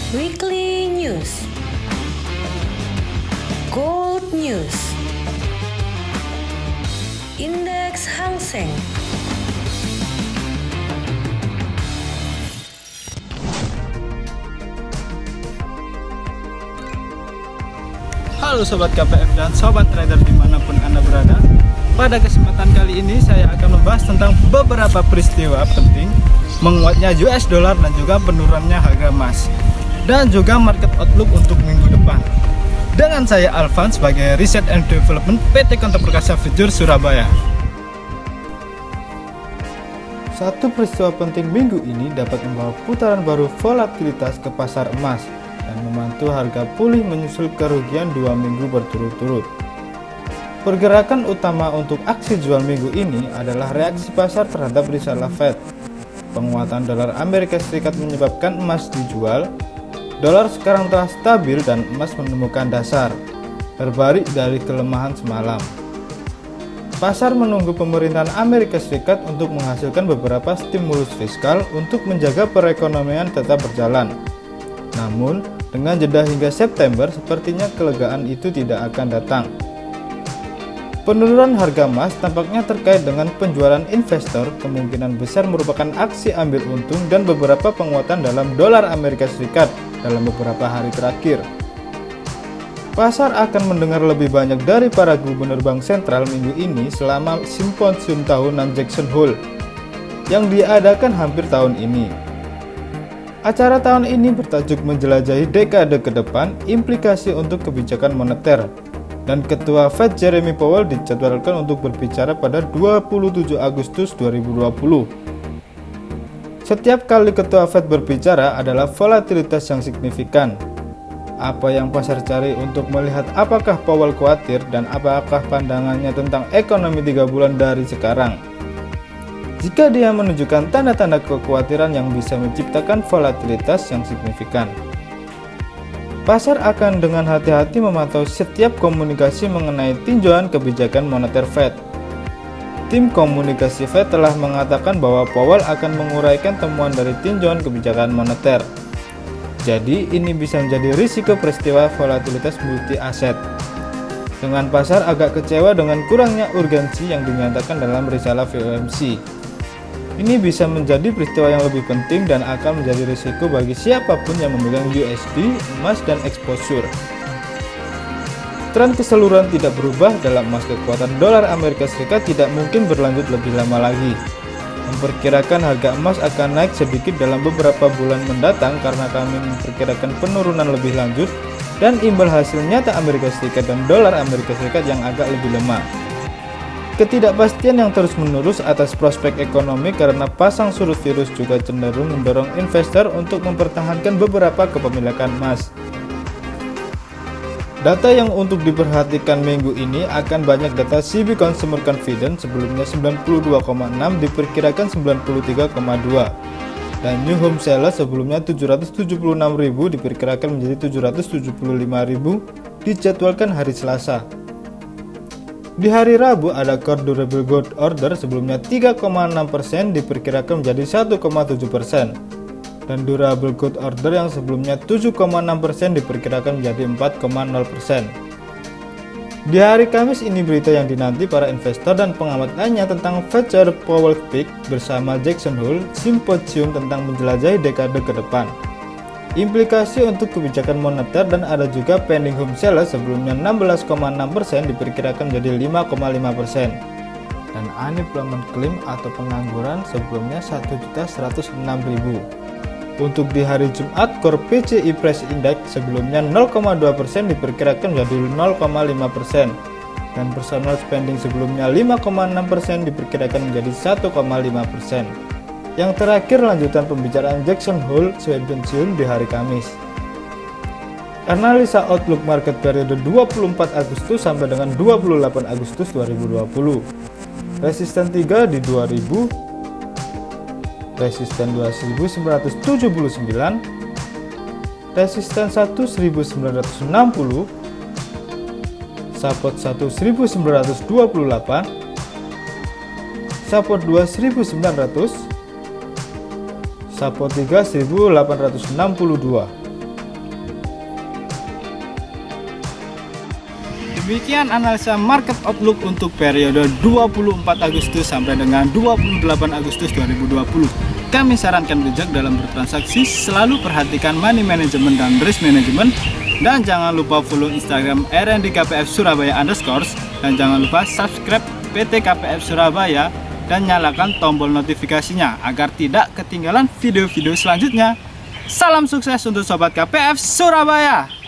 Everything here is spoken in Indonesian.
Weekly News, Gold News, Indeks Hang Seng. Halo Sobat KPM dan Sobat Trader dimanapun Anda berada. Pada kesempatan kali ini saya akan membahas tentang beberapa peristiwa penting menguatnya US dollar dan juga penurunannya harga emas dan juga market outlook untuk minggu depan. Dengan saya Alvan sebagai Research and Development PT Konto Perkasa Future Surabaya. Satu peristiwa penting minggu ini dapat membawa putaran baru volatilitas ke pasar emas dan membantu harga pulih menyusul kerugian 2 minggu berturut-turut. Pergerakan utama untuk aksi jual minggu ini adalah reaksi pasar terhadap risalah Fed. Penguatan dolar Amerika Serikat menyebabkan emas dijual. Dolar sekarang telah stabil dan emas menemukan dasar, terbalik dari kelemahan semalam. Pasar menunggu pemerintahan Amerika Serikat untuk menghasilkan beberapa stimulus fiskal untuk menjaga perekonomian tetap berjalan. Namun, dengan jeda hingga September, sepertinya kelegaan itu tidak akan datang. Penurunan harga emas tampaknya terkait dengan penjualan investor, kemungkinan besar merupakan aksi ambil untung dan beberapa penguatan dalam dolar Amerika Serikat dalam beberapa hari terakhir. Pasar akan mendengar lebih banyak dari para gubernur bank sentral minggu ini selama simposium tahunan Jackson Hole yang diadakan hampir tahun ini. Acara tahun ini bertajuk menjelajahi dekade ke depan, implikasi untuk kebijakan moneter, dan Ketua Fed Jeremy Powell dijadwalkan untuk berbicara pada 27 Agustus 2020. Setiap kali Ketua Fed berbicara adalah volatilitas yang signifikan. Apa yang pasar cari untuk melihat apakah Powell khawatir dan apakah pandangannya tentang ekonomi 3 bulan dari sekarang. Jika dia menunjukkan tanda-tanda kekhawatiran yang bisa menciptakan volatilitas yang signifikan, pasar akan dengan hati-hati memantau setiap komunikasi mengenai tinjauan kebijakan moneter Fed. Tim komunikasi Fed telah mengatakan bahwa Powell akan menguraikan temuan dari tinjauan kebijakan moneter. Jadi, ini bisa menjadi risiko peristiwa volatilitas multi aset. Dengan pasar agak kecewa dengan kurangnya urgensi yang dinyatakan dalam risalah FOMC. Ini bisa menjadi peristiwa yang lebih penting dan akan menjadi risiko bagi siapapun yang memegang USD, emas, dan exposure. Tren keseluruhan tidak berubah dalam emas. Kekuatan dolar Amerika Serikat tidak mungkin berlanjut lebih lama lagi. Memperkirakan harga emas akan naik sedikit dalam beberapa bulan mendatang karena kami memperkirakan penurunan lebih lanjut dan imbal hasil nyata Amerika Serikat dan dolar Amerika Serikat yang agak lebih lemah. Ketidakpastian yang terus-menerus atas prospek ekonomi karena pasang surut virus juga cenderung mendorong investor untuk mempertahankan beberapa kepemilikan emas. Data yang untuk diperhatikan minggu ini akan banyak data CB Consumer Confidence sebelumnya 92,6 diperkirakan 93,2 dan New Home Sales sebelumnya 776.000 diperkirakan menjadi 775.000 dijadwalkan hari Selasa. Di hari Rabu ada Core Durable Goods Order sebelumnya 3,6% diperkirakan menjadi 1,7% dan Durable Goods Order yang sebelumnya 7,6% diperkirakan menjadi 4,0%. Di hari Kamis ini berita yang dinanti para investor dan pengamat lainnya tentang Fed Chair Powell Peak bersama Jackson Hole, simposium tentang menjelajahi dekade ke depan. Implikasi untuk kebijakan moneter dan ada juga pending home sales sebelumnya 16,6% diperkirakan menjadi 5,5% dan unemployment claim atau pengangguran sebelumnya 1.106.000. Untuk di hari Jumat, Core PCE Price Index sebelumnya 0,2% diperkirakan menjadi 0,5% dan personal spending sebelumnya 5,6% diperkirakan menjadi 1,5%. Yang terakhir lanjutan pembicaraan Jackson Hole simposium di hari Kamis. Analisa outlook market periode 24 Agustus sampai dengan 28 Agustus 2020. Resisten 3 di 2000, resisten 2 1979, resisten 1 1960, support 1 1928, support 2 1900, support 3 1862. Demikian analisa market outlook untuk periode 24 Agustus sampai dengan 28 Agustus 2020. Kami sarankan bijak dalam bertransaksi, selalu perhatikan money management dan risk management, dan jangan lupa follow Instagram RND_KPF Surabaya _ dan jangan lupa subscribe PT KPF Surabaya dan nyalakan tombol notifikasinya agar tidak ketinggalan video-video selanjutnya. Salam sukses untuk Sobat KPF Surabaya.